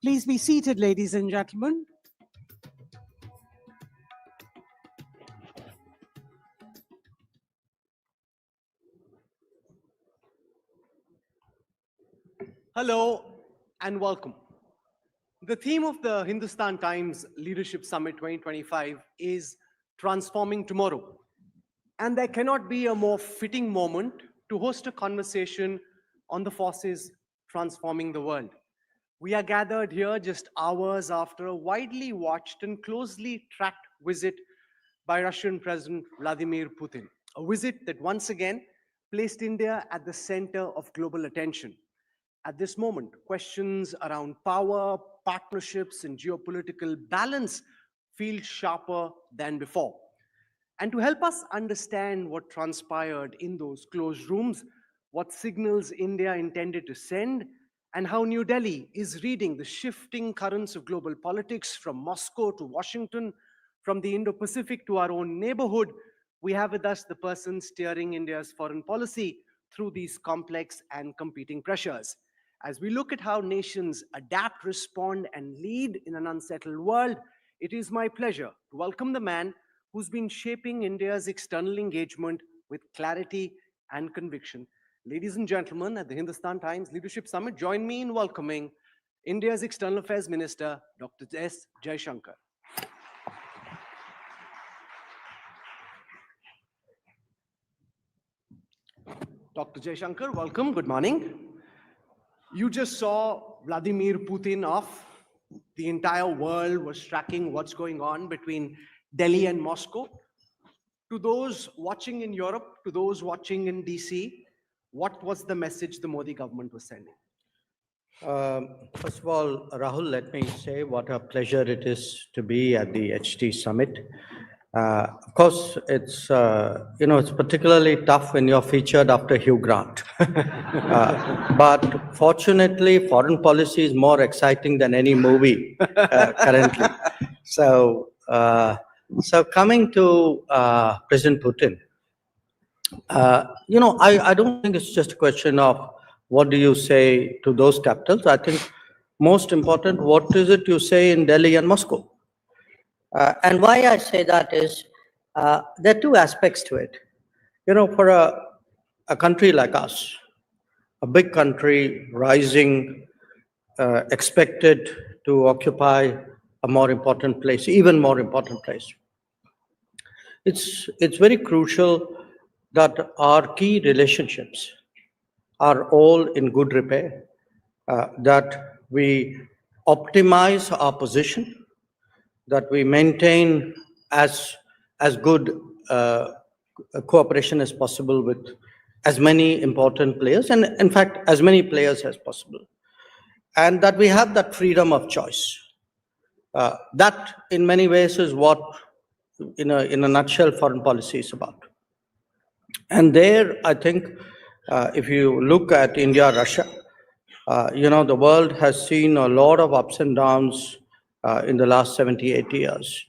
Please be seated, ladies and gentlemen. Hello and welcome. The theme of the Hindustan Times Leadership Summit 2025 is Transforming Tomorrow. And there cannot be a more fitting moment to host a conversation on the forces transforming the world. We are gathered here just hours after a widely watched and closely tracked visit by Russian President Vladimir Putin, a visit that once again placed India at the center of global attention. At this moment, questions around power, partnerships, and geopolitical balance feel sharper than before. And to help us understand what transpired in those closed rooms, what signals India intended to send, and how New Delhi is reading the shifting currents of global politics from Moscow to Washington, from the Indo-Pacific to our own neighborhood, we have with us the person steering India's foreign policy through these complex and competing pressures. As we look at how nations adapt, respond, and lead in an unsettled world, it is my pleasure to welcome the man who's been shaping India's external engagement with clarity and conviction. Ladies and gentlemen, at the Hindustan Times Leadership Summit, join me in welcoming India's External Affairs Minister, Dr. S. Jaishankar. Dr. Jaishankar, welcome. Good morning. You just saw Vladimir Putin off. The entire world was tracking what's going on between Delhi and Moscow. To those watching in Europe, to those watching in DC, what was the message the Modi government was sending? First of all, Rahul, let me say what a pleasure it is to be at the HT Summit. Of course, it's it's particularly tough when you're featured after Hugh Grant. But fortunately, foreign policy is more exciting than any movie currently. So coming to President Putin, I don't think it's just a question of what do you say to those capitals. I think most important, what is it you say in Delhi and Moscow? And why I say that is there are two aspects to it. For a country like us, a big country rising, expected to occupy a more important place, even more important place. It's very crucial that our key relationships are all in good repair, that we optimize our position, that we maintain as good cooperation as possible with as many important players, and in fact, as many players as possible. And that we have that freedom of choice. That, in many ways, is what, in a nutshell, foreign policy is about. And there, I think, if you look at India, Russia, the world has seen a lot of ups and downs in the last 70, 80 years.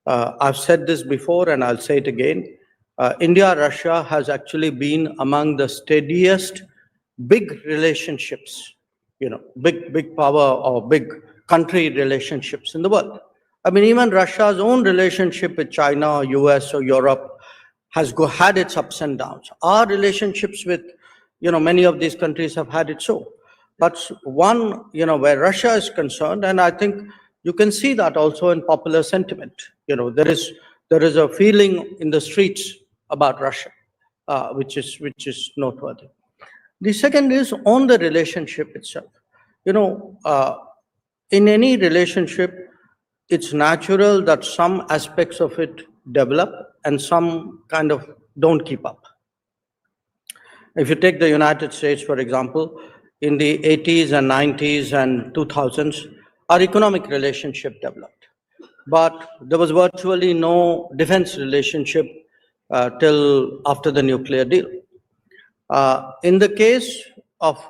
I've said this before and I'll say it again. India-Russia has actually been among the steadiest big relationships, big power or big country relationships in the world. I mean, even Russia's own relationship with China or US or Europe has had its ups and downs. Our relationships with, many of these countries have had it so. But one, where Russia is concerned, and I think you can see that also in popular sentiment. There is a feeling in the streets about Russia, which is noteworthy. The second is on the relationship itself. In any relationship, it's natural that some aspects of it develop and some kind of don't keep up. If you take the United States, for example, in the 80s and 90s and 2000s, our economic relationship developed. But there was virtually no defense relationship till after the nuclear deal. In the case of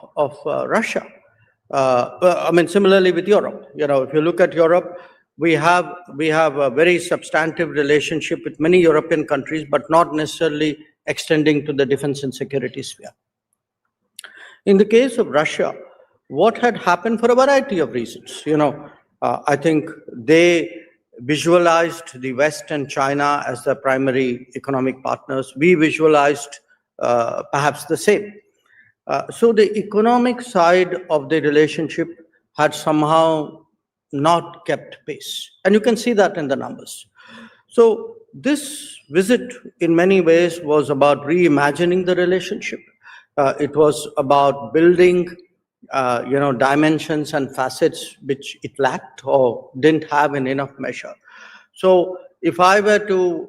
Russia, similarly with Europe, if you look at Europe, we have a very substantive relationship with many European countries, but not necessarily extending to the defense and security sphere. In the case of Russia, what had happened for a variety of reasons. I think they visualized the West and China as the primary economic partners. We visualized perhaps the same. So the economic side of the relationship had somehow not kept pace. And you can see that in the numbers. So this visit, in many ways, was about reimagining the relationship. It was about building, dimensions and facets which it lacked or didn't have in enough measure. So if I were to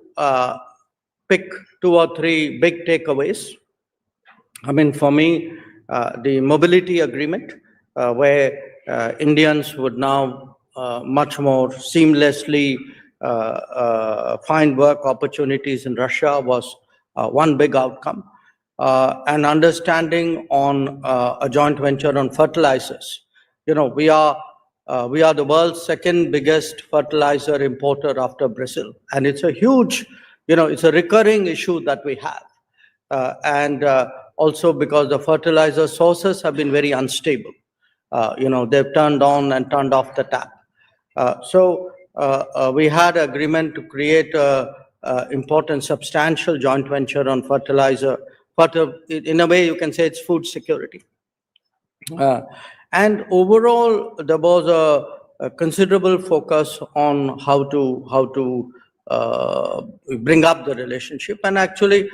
pick two or three big takeaways, I mean, for me, the mobility agreement, where Indians would now much more seamlessly find work opportunities in Russia, was one big outcome. An understanding on a joint venture on fertilizers. We are the world's second biggest fertilizer importer after Brazil, and it's a huge, it's a recurring issue that we have. And also because the fertilizer sources have been very unstable. They've turned on and turned off the tap. So we had agreement to create a important, substantial joint venture on fertilizer. But in a way, you can say it's food security. And overall, there was a considerable focus on how to bring up the relationship. And actually,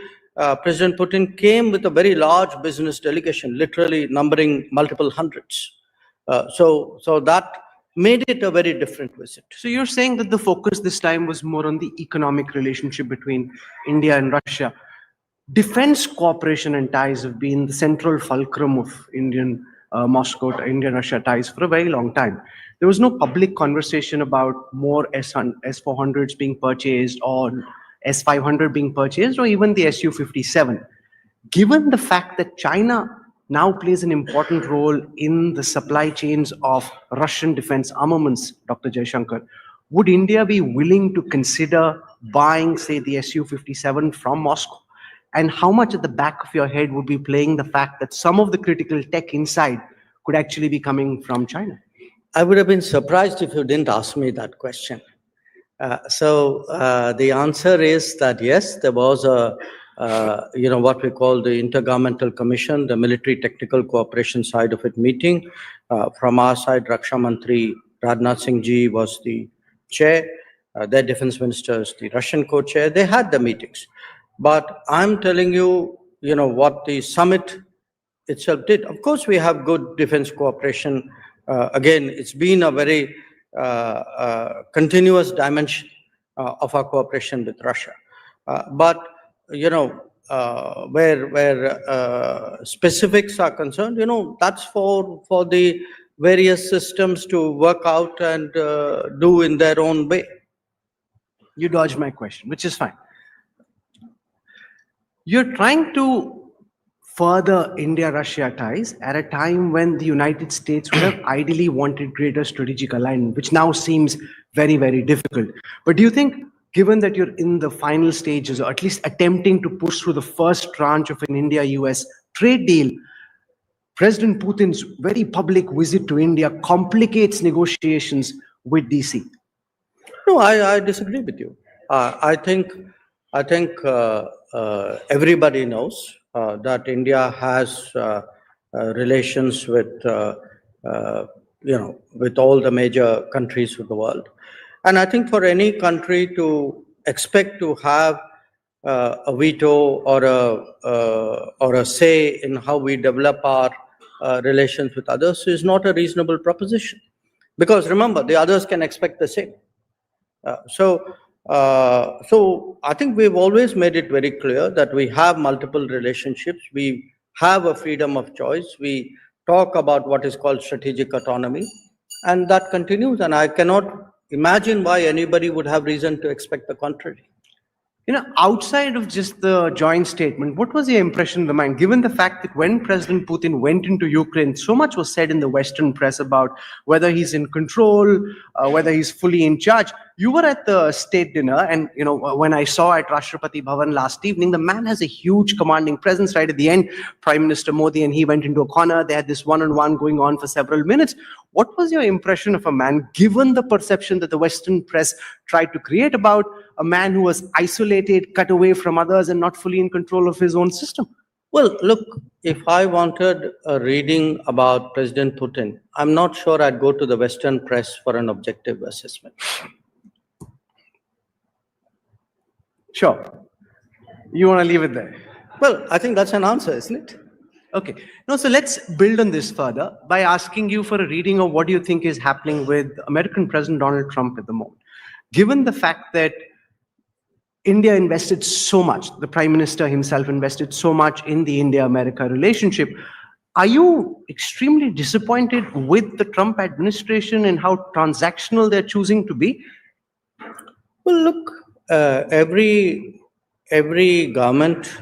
President Putin came with a very large business delegation, literally numbering multiple hundreds. So that made it a very different visit. So you're saying that the focus this time was more on the economic relationship between India and Russia. Defense cooperation and ties have been the central fulcrum of Indian Moscow to Indian-Russia ties for a very long time. There was no public conversation about more S-400s being purchased or S-500 being purchased or even the Su-57. Given the fact that China now plays an important role in the supply chains of Russian defense armaments, Dr. Jaishankar, would India be willing to consider buying, say, the Su-57 from Moscow? And how much at the back of your head would be playing the fact that some of the critical tech inside could actually be coming from China? I would have been surprised if you didn't ask me that question. So the answer is that yes, there was what we call the Intergovernmental Commission, the military technical cooperation side of it meeting. From our side, Raksha Mantri Rajnath Singh ji was the chair. Their defense ministers, the Russian co-chair. They had the meetings. But I'm telling you, what the summit itself did. Of course, we have good defense cooperation. Again, it's been a very continuous dimension of our cooperation with Russia. But, where specifics are concerned, that's for the various systems to work out and do in their own way. You dodged my question, which is fine. You're trying to further India-Russia ties at a time when the United States would have ideally wanted greater strategic alignment, which now seems very, very difficult. But do you think, given that you're in the final stages, or at least attempting to push through the first tranche of an India-US trade deal, President Putin's very public visit to India complicates negotiations with DC? No, I disagree with you. I think everybody knows that India has relations with with all the major countries of the world, and I think for any country to expect to have a veto or a say in how we develop our relations with others is not a reasonable proposition, because remember, the others can expect the same. So I think we've always made it very clear that we have multiple relationships. We have a freedom of choice. We talk about what is called strategic autonomy, and that continues. And I cannot imagine why anybody would have reason to expect the contrary. Outside of just the joint statement, what was your impression of the mind, given the fact that when President Putin went into Ukraine, so much was said in the Western press about whether he's in control, whether he's fully in charge. You were at the state dinner, and when I saw at Rashtrapati Bhavan last evening, the man has a huge commanding presence. Right at the end, Prime Minister Modi and he went into a corner. They had this one-on-one going on for several minutes. What was your impression of a man, given the perception that the Western press tried to create about a man who was isolated, cut away from others, and not fully in control of his own system? Well, look, if I wanted a reading about President Putin, I'm not sure I'd go to the Western press for an objective assessment. Sure. You want to leave it there? Well, I think that's an answer, isn't it? Okay. No, so let's build on this further by asking you for a reading of what do you think is happening with American President Donald Trump at the moment. Given the fact that India invested so much, the Prime Minister himself invested so much in the India-America relationship, are you extremely disappointed with the Trump administration and how transactional they're choosing to be? Well, look, every government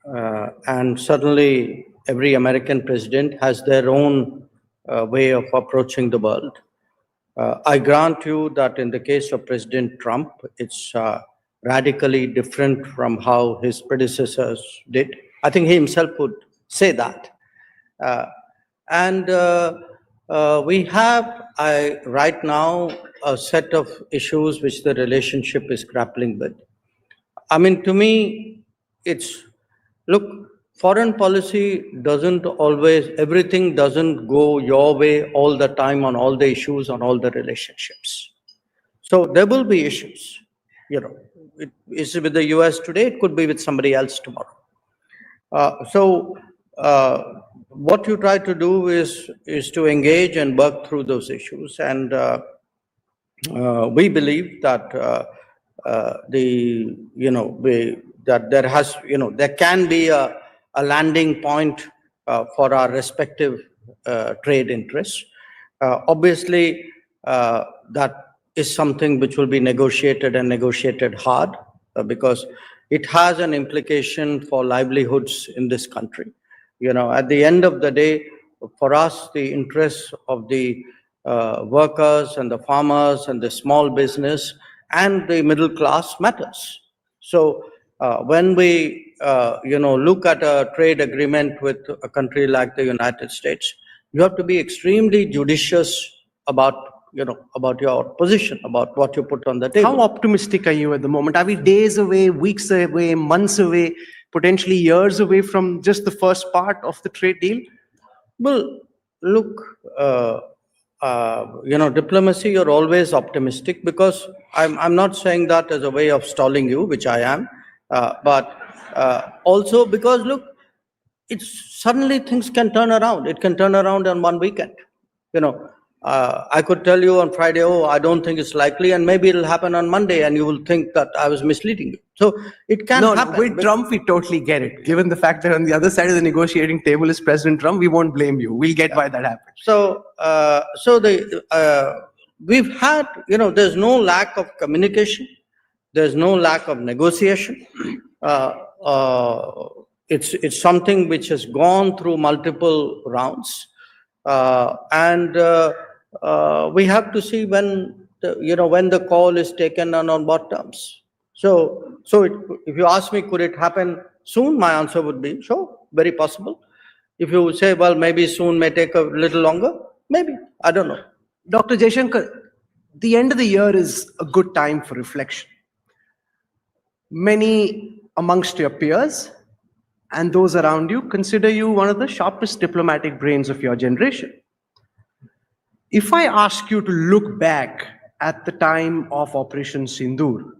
and certainly every American president has their own way of approaching the world. I grant you that in the case of President Trump, it's radically different from how his predecessors did. I think he himself would say that. We have right now a set of issues which the relationship is grappling with. I mean, to me, it's, look, foreign policy doesn't always, everything doesn't go your way all the time on all the issues, on all the relationships. So there will be issues, it is with the US today, it could be with somebody else tomorrow. What you try to do is to engage and work through those issues. And we believe that there can be a landing point for our respective trade interests. Obviously, that is something which will be negotiated and negotiated hard because it has an implication for livelihoods in this country. At the end of the day, for us, the interests of the workers and the farmers and the small business and the middle class matters. So when we look at a trade agreement with a country like the United States, you have to be extremely judicious about your position, about what you put on the table. How optimistic are you at the moment? Are we days away, weeks away, months away, potentially years away from just the first part of the trade deal? Well, look, diplomacy, you're always optimistic because I'm not saying that as a way of stalling you, which I am, but also because, look, suddenly things can turn around. It can turn around on one weekend. I could tell you on Friday, oh, I don't think it's likely, and maybe it'll happen on Monday, and you will think that I was misleading you. So it can happen. With Trump, we totally get it. Given the fact that on the other side of the negotiating table is President Trump, we won't blame you. We'll get why that happened. So, we've had, there's no lack of communication. There's no lack of negotiation. It's something which has gone through multiple rounds. We have to see when the call is taken and on what terms. So if you ask me, could it happen soon? My answer would be, sure, very possible. If you say, well, maybe soon may take a little longer, maybe, I don't know. Dr. Jaishankar, the end of the year is a good time for reflection. Many amongst your peers and those around you consider you one of the sharpest diplomatic brains of your generation. If I ask you to look back at the time of Operation Sindoor,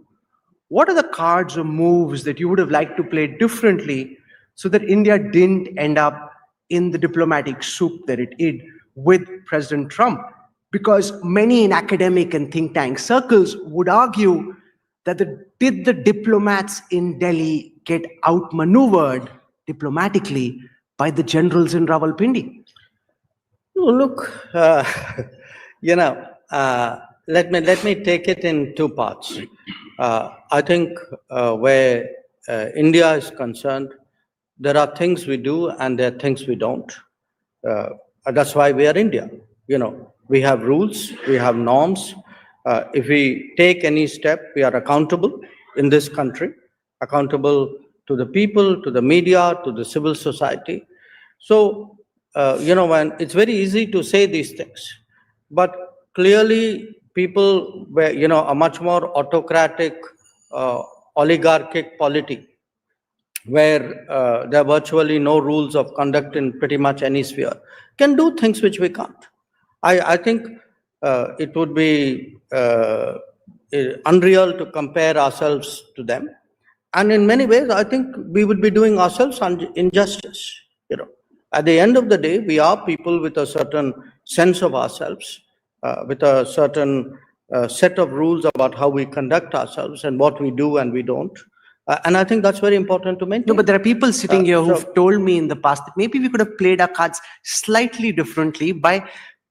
what are the cards or moves that you would have liked to play differently so that India didn't end up in the diplomatic soup that it did with President Trump? Because many in academic and think tank circles would argue that did the diplomats in Delhi get outmaneuvered diplomatically by the generals in Rawalpindi? Look, let me take it in two parts. I think where India is concerned, there are things we do and there are things we don't. That's why we are India. You know, we have rules, we have norms. If we take any step, we are accountable in this country, accountable to the people, to the media, to the civil society. So, you know, when it's very easy to say these things, but clearly people were, you know, a much more autocratic, oligarchic polity where there are virtually no rules of conduct in pretty much any sphere, can do things which we can't. I think it would be unreal to compare ourselves to them. And in many ways, I think we would be doing ourselves injustice. You know, at the end of the day, we are people with a certain sense of ourselves, with a certain set of rules about how we conduct ourselves and what we do and we don't. And I think that's very important to maintain. No, but there are people sitting here who've told me in the past that maybe we could have played our cards slightly differently by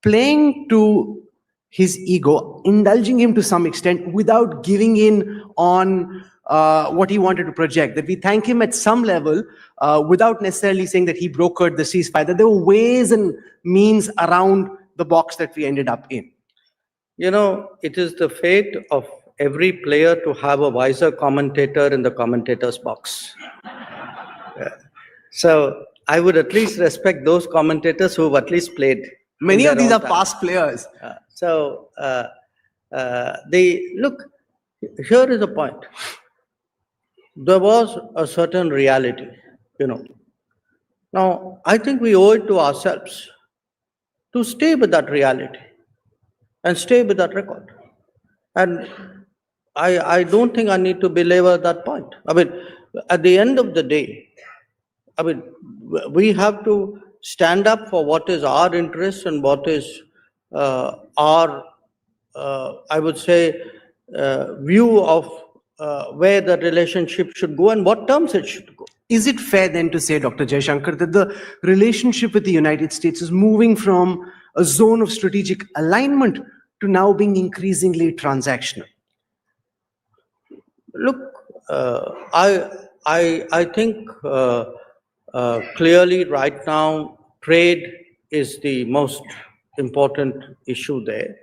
playing to his ego, indulging him to some extent without giving in on what he wanted to project. That we thank him at some level without necessarily saying that he brokered the ceasefire, that there were ways and means around the box that we ended up in. You know, it is the fate of every player to have a wiser commentator in the commentator's box. So I would at least respect those commentators who have at least played. Many of these are past players. Look, here is a point. There was a certain reality, you know. Now, I think we owe it to ourselves to stay with that reality and stay with that record. And I don't think I need to belabor that point. I mean, at the end of the day, I mean, we have to stand up for what is our interest and what is our, I would say, view of where the relationship should go and what terms it should go. Is it fair then to say, Dr. Jaishankar, that the relationship with the United States is moving from a zone of strategic alignment to now being increasingly transactional? Look, I think clearly right now trade is the most important issue there.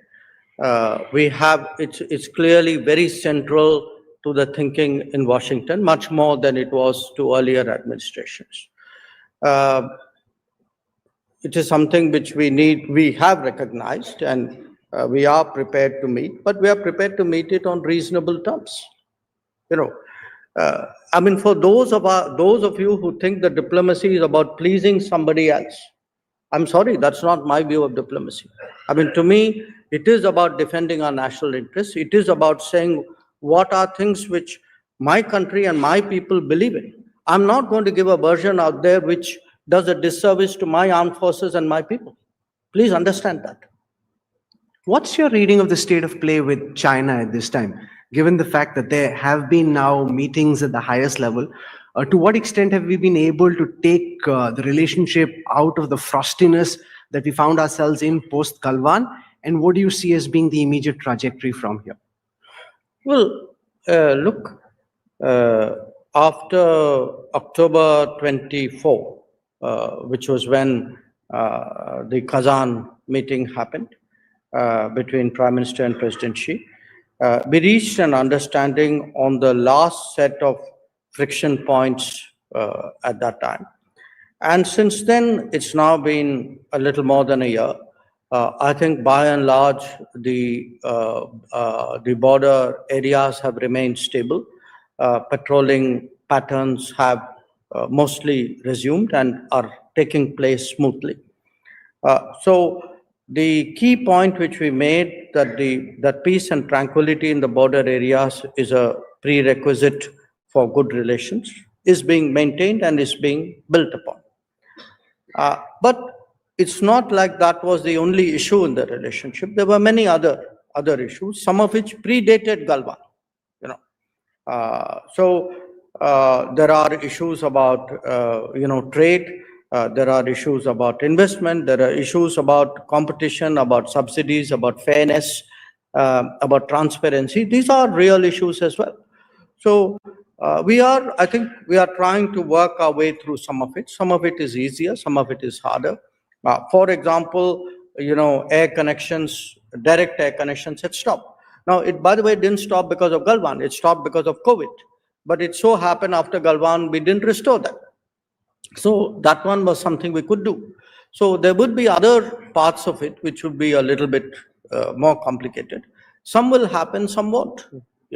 It's clearly very central to the thinking in Washington, much more than it was to earlier administrations. It is something which we have recognized, and we are prepared to meet, but we are prepared to meet it on reasonable terms. You know, I mean, for those of you who think that diplomacy is about pleasing somebody else, I'm sorry, that's not my view of diplomacy. I mean, to me, it is about defending our national interests. It is about saying what are things which my country and my people believe in. I'm not going to give a version out there which does a disservice to my armed forces and my people. Please understand that. What's your reading of the state of play with China at this time, given the fact that there have been now meetings at the highest level? To what extent have we been able to take the relationship out of the frostiness that we found ourselves in post-Galwan? And what do you see as being the immediate trajectory from here? Well, look, after October 24, which was when the Kazan meeting happened between Prime Minister and President Xi, we reached an understanding on the last set of friction points at that time. And since then, it's now been a little more than a year. I think by and large, the border areas have remained stable. Patrolling patterns have mostly resumed and are taking place smoothly. So the key point which we made, that peace and tranquility in the border areas is a prerequisite for good relations, is being maintained and is being built upon. But it's not like that was the only issue in the relationship. There were many other issues, some of which predated Galwan. You know, so there are issues about trade. There are issues about investment. There are issues about competition, about subsidies, about fairness, about transparency. These are real issues as well. So I think we are trying to work our way through some of it. Some of it is easier, some of it is harder. For example, air connections, direct air connections had stopped. Now, it, by the way, didn't stop because of Galwan, it stopped because of COVID. But it so happened after Galwan, we didn't restore that. So that one was something we could do. So there would be other parts of it which would be a little bit more complicated. Some will happen, some won't.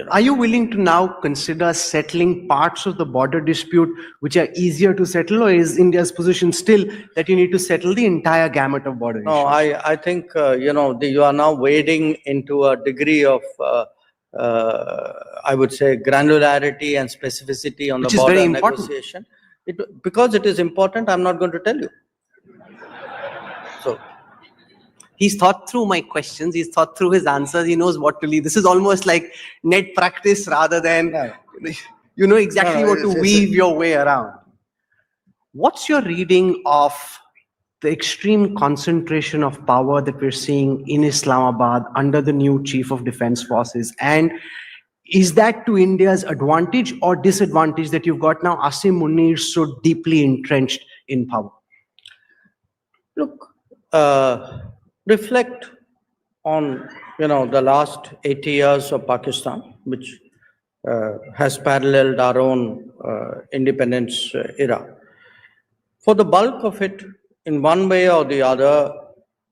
Are you willing to now consider settling parts of the border dispute which are easier to settle, or is India's position still that you need to settle the entire gamut of border No, issues? I think, you are now wading into a degree of, I would say, granularity and specificity on Which the is very border important. negotiation. Because it is important, I'm not going to tell you. So, He's thought through my questions. He's thought through his answers. He knows what to leave. This is almost like net practice rather than, No. you know exactly No, what to weave your way around. What's your reading of the extreme concentration of power that we're seeing in Islamabad under the new Chief of Defense Forces? And is that to India's advantage or disadvantage that you've got now Asim Munir so deeply entrenched in power? look, reflect on, the last 80 years of Pakistan, which has paralleled our own independence era. For the bulk of it, in one way or the other,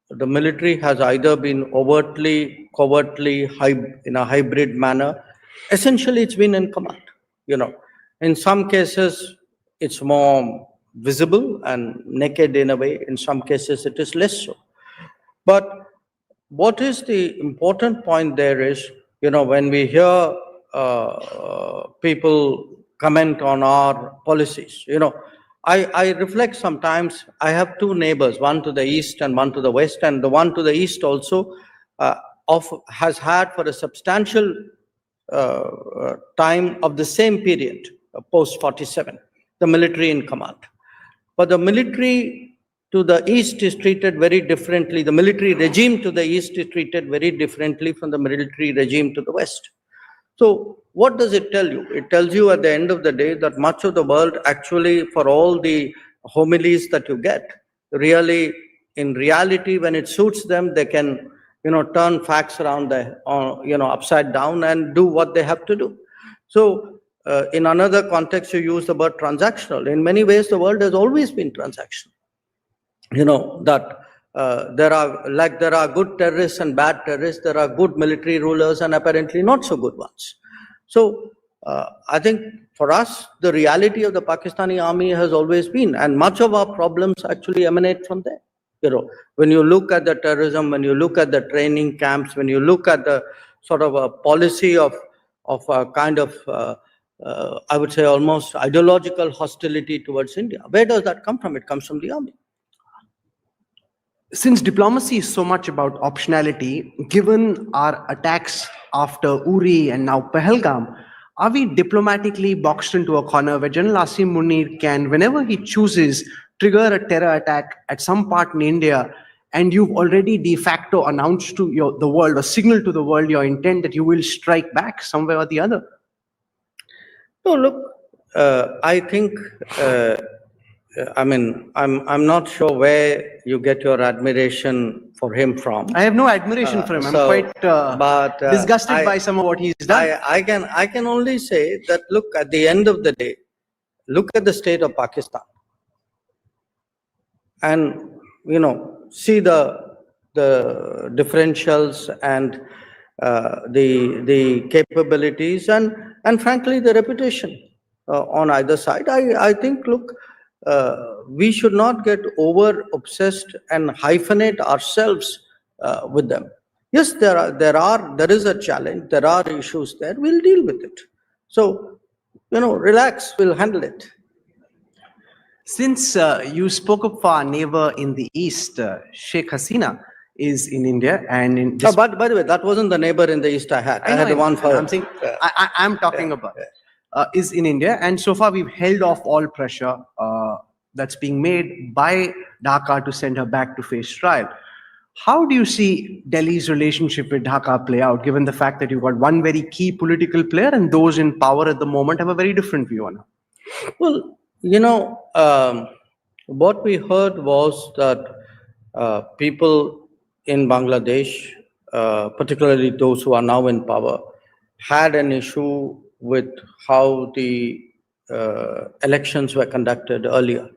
the military has either been overtly, covertly, in a hybrid manner. Essentially, it's been in command. In some cases, it's more visible and naked in a way. In some cases, it is less so. But what is the important point there is, when we hear people comment on our policies, I reflect sometimes. I have two neighbors, one to the east and one to the west, and the one to the east also has had for a substantial time of the same period, post 47, the military in command. But the military to the east is treated very differently. The military regime to the east is treated very differently from the military regime to the west. So what does it tell you? It tells you at the end of the day that much of the world actually, for all the homilies that you get, really, in reality, when it suits them, they can, turn facts around upside down and do what they have to do. So in another context, you use the word transactional. In many ways, the world has always been transactional. That there are good terrorists and bad terrorists, there are good military rulers and apparently not so good ones. So I think for us, the reality of the Pakistani army has always been, and much of our problems actually emanate from there. When you look at the terrorism, when you look at the training camps, when you look at the sort of a policy of a kind of, I would say, almost ideological hostility towards India, where does that come from? It comes from the army. Since diplomacy is so much about optionality, given our attacks after Uri and now Pahalgam, are we diplomatically boxed into a corner where General Asim Munir can, whenever he chooses, trigger a terror attack at some part in India, and you've already de facto announced to the world or signaled to the world your intent that you will strike back somewhere or the other? No, look, I think, I'm not sure where you get your admiration for him from. I have no admiration for him. I'm quite disgusted by some of what he's done. I can only say that, look, at the end of the day, look at the state of Pakistan and, see the differentials and the capabilities and frankly, the reputation on either side. I think, look, we should not get over obsessed and hyphenate ourselves with them. Yes, there is a challenge, there are issues there, we'll deal with it. So, relax, we'll handle it. Since you spoke of our neighbor in the east, Sheikh Hasina is in India, and in by the way, that wasn't the neighbor in the east I had. I had the one for. I'm saying, I'm talking about is in India, and so far we've held off all pressure that's being made by Dhaka to send her back to face trial. How do you see Delhi's relationship with Dhaka play out, given the fact that you've got one very key political player and those in power at the moment have a very different view on it? Well, what we heard was that people in Bangladesh, particularly those who are now in power, had an issue with how the elections were conducted earlier.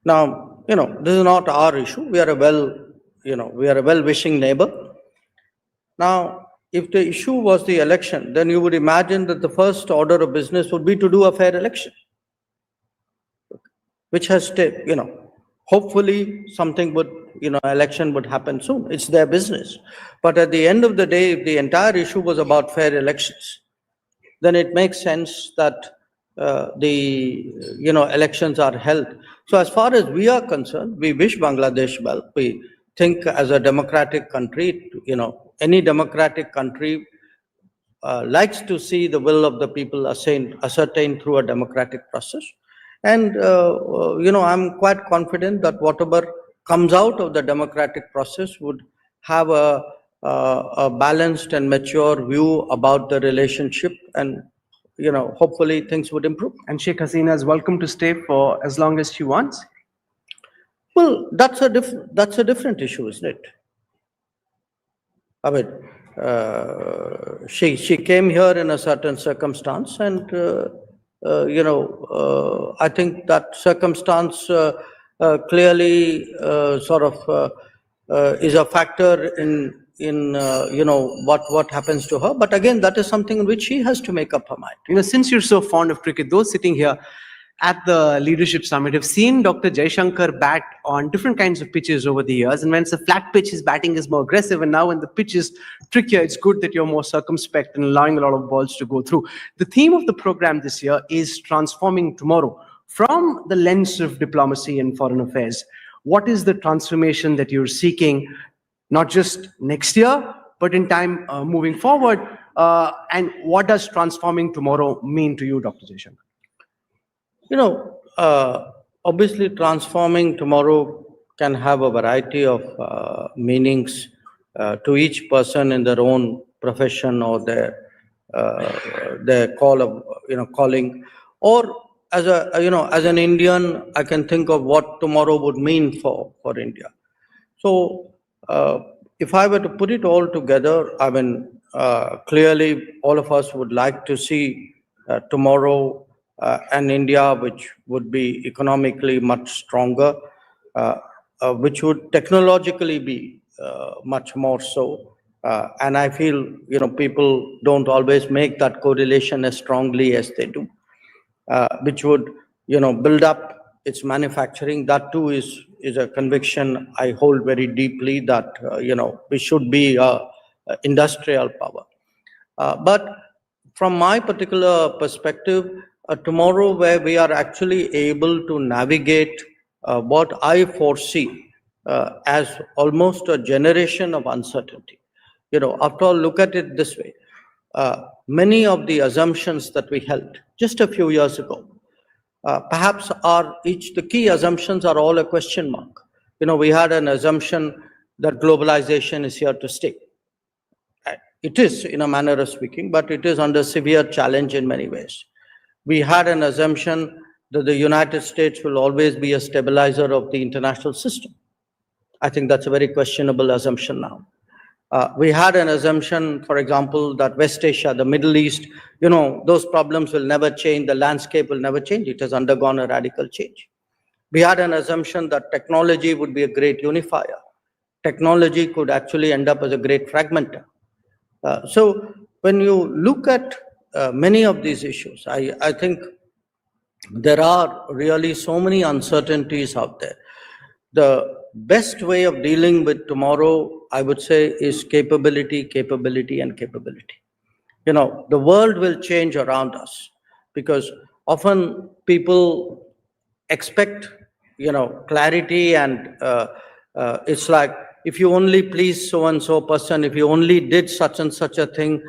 Now, this is not our issue. We are a well-wishing neighbor. Now, if the issue was the election, then you would imagine that the first order of business would be to do a fair election, which has, hopefully something would, election would happen soon. It's their business. But at the end of the day, if the entire issue was about fair elections, then it makes sense that elections are held. So as far as we are concerned, we wish Bangladesh well. We think as a democratic country, any democratic country likes to see the will of the people ascertained through a democratic process. And, I'm quite confident that whatever comes out of the democratic process would have a balanced and mature view about the relationship, and hopefully things would improve. And Sheikh Hasina is welcome to stay for as long as she wants. Well, that's a different issue, isn't it? I mean, she came here in a certain circumstance, and I think that circumstance clearly is a factor in what happens to her. But again, that is something in which she has to make up her mind. Since you're so fond of cricket, those sitting here at the Leadership Summit have seen Dr. Jaishankar bat on different kinds of pitches over the years. And when it's a flat pitch, his batting is more aggressive. And now when the pitch is trickier, it's good that you're more circumspect and allowing a lot of balls to go through. The theme of the program this year is transforming tomorrow from the lens of diplomacy and foreign affairs. What is the transformation that you're seeking, not just next year, but in time moving forward? And what does transforming tomorrow mean to you, Dr. Jaishankar? Obviously, transforming tomorrow can have a variety of meanings to each person in their own profession or their calling. Or as an Indian, I can think of what tomorrow would mean for India. So, if I were to put it all together, I mean, clearly all of us would like to see tomorrow an India which would be economically much stronger, which would technologically be much more so. And I feel, people don't always make that correlation as strongly as they do, which would, build up its manufacturing. That too is a conviction I hold very deeply, that, we should be a industrial power. But from my particular perspective, tomorrow where we are actually able to navigate what I foresee as almost a generation of uncertainty. After all, look at it this way. Many of the assumptions that we held just a few years ago, perhaps the key assumptions are all a question mark. We had an assumption that globalization is here to stay. It is, in a manner of speaking, but it is under severe challenge in many ways. We had an assumption that the United States will always be a stabilizer of the international system. I think that's a very questionable assumption now. We had an assumption, for example, that West Asia, the Middle East, those problems will never change, the landscape will never change. It has undergone a radical change. We had an assumption that technology would be a great unifier. Technology could actually end up as a great fragmenter. So when you look at many of these issues, I think there are really so many uncertainties out there. The best way of dealing with tomorrow, I would say, is capability, capability, and capability. The world will change around us, because often people expect, clarity, and it's like, if you only please so-and-so person, if you only did such and such a thing,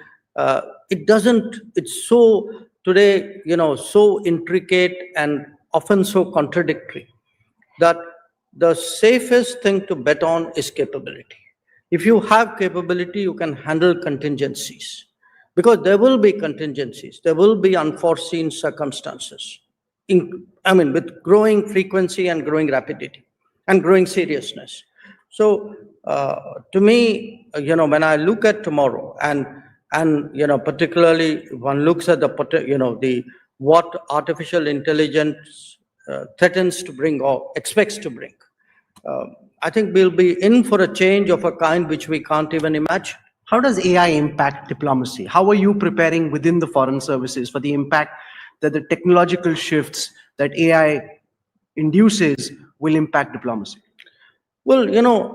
it's so today, so intricate and often so contradictory that the safest thing to bet on is capability. If you have capability, you can handle contingencies. Because there will be contingencies, there will be unforeseen circumstances. With growing frequency and growing rapidity and growing seriousness. So to me, when I look at tomorrow and particularly one looks at what artificial intelligence threatens to bring or expects to bring, I think we'll be in for a change of a kind which we can't even imagine. How does AI impact diplomacy? How are you preparing within the foreign services for the impact that the technological shifts that AI induces will impact diplomacy? Well, the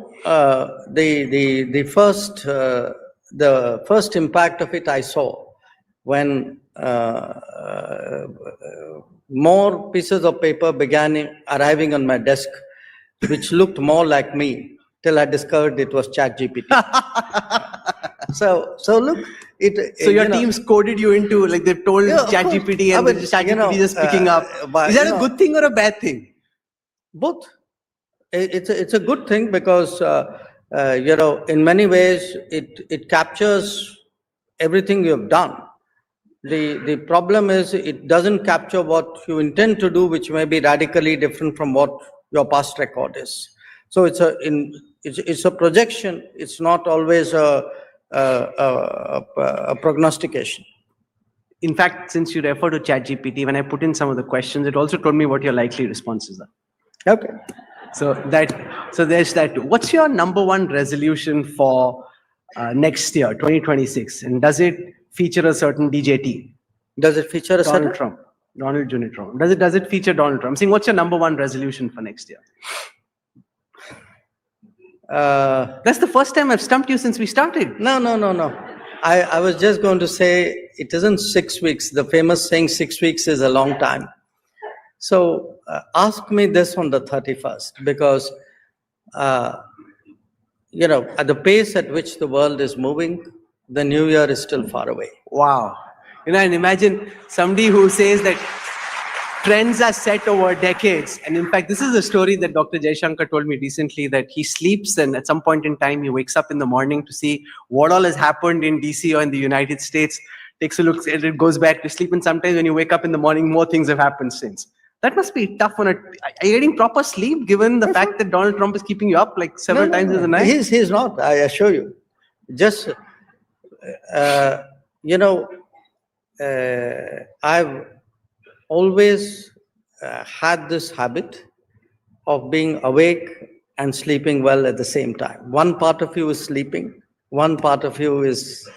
first impact of it I saw when more pieces of paper began arriving on my desk, which looked more like me, till I discovered it was ChatGPT. So look, So your teams coded you into, like they've told ChatGPT and ChatGPT is picking up. Is that a good thing or a bad thing? Both. It's a good thing because in many ways it captures everything you have done. The problem is it doesn't capture what you intend to do, which may be radically different from what your past record is. So it's a projection. It's not always a prognostication. In fact, since you refer to ChatGPT, when I put in some of the questions, it also told me what your likely responses are. Okay. So there's that. What's your number one resolution for next year, 2026? And does it feature a certain DJT? Does it feature a Donald Trump? Donald J. Trump. Does it feature Donald Trump? I'm saying, what's your number one resolution for next year? That's the first time I've stumped you since we started. No. I was just going to say it isn't 6 weeks. The famous saying 6 weeks is a long time. So ask me this on the 31st because, at the pace at which the world is moving, the new year is still far away. Wow. And imagine somebody who says that trends are set over decades. And in fact, this is a story that Dr. Jaishankar told me recently, that he sleeps and at some point in time, he wakes up in the morning to see what all has happened in DC or in the United States, takes a look and it goes back to sleep. And sometimes when you wake up in the morning, more things have happened since. That must be tough. Are you getting proper sleep given the fact that Donald Trump is keeping you up like several times in the night? He's not, I assure you. Just, I've always had this habit of being awake and sleeping well at the same time. One part of you is sleeping, one part of you is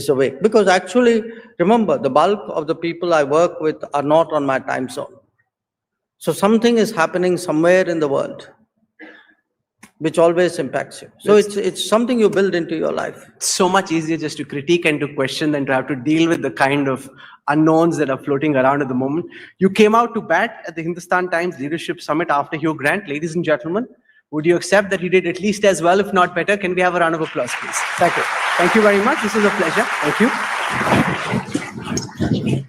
awake. Because actually, remember, the bulk of the people I work with are not on my time zone. So something is happening somewhere in the world, which always impacts you. So it's something you build into your life. It's so much easier just to critique and to question than to have to deal with the kind of unknowns that are floating around at the moment. You came out to bat at the Hindustan Times Leadership Summit after Hugh Grant. Ladies and gentlemen, would you accept that he did at least as well, if not better? Can we have a round of applause, please? Thank you. Thank you very much. This is a pleasure. Thank you.